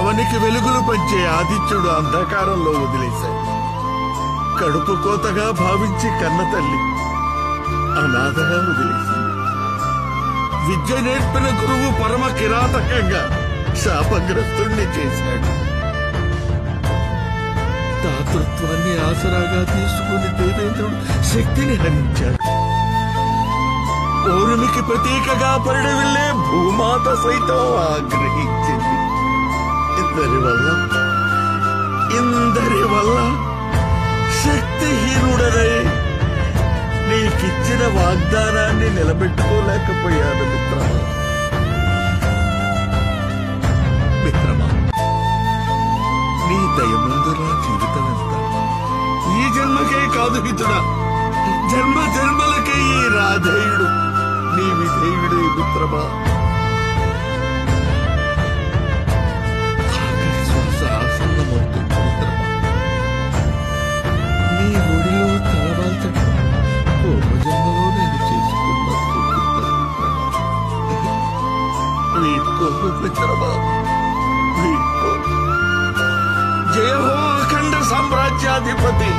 అవనికి వెలుగులు పంచే ఆదిత్యుడు అంధకారంలో వదిలేశాడు. కడుపు కోతగా భావించి కన్న తల్లి అనాథగా వదిలేసింది. విద్య నేర్పిన గురువు పరమ కిరాతకంగా శాపగ్రస్తుణ్ణి చేశాడు. దాతృత్వాన్ని ఆసరాగా తీసుకుని దేవేంద్రుడు శక్తిని హరించాడు. పౌరునికి ప్రతీకగా పరిడవిల్లే భూమాత సైతం ఆగ్రహించింది. ఇందరి వల్ల శక్తిహీనుడనై నీకిచ్చిన వాగ్దానాన్ని నిలబెట్టుకోలేకపోయాను మిత్రమా. నీ దయముందురా జీవితం ఎంత. ఈ జన్మకే కాదు హితుడా, జన్మ జన్మలకే ఈ రాధేయుడు నీ విధేయుడే మిత్రమా. శ్వాస ఆసన్నమవుతుంది మిత్రమా. నీ ఒడిలో తలవాల్చడం పూర్వజన్మలో నేను చేసుకున్న వీడ్కో మిత్రమా, వీడ్కో. జయ హో అఖండ సామ్రాజ్యాధిపతి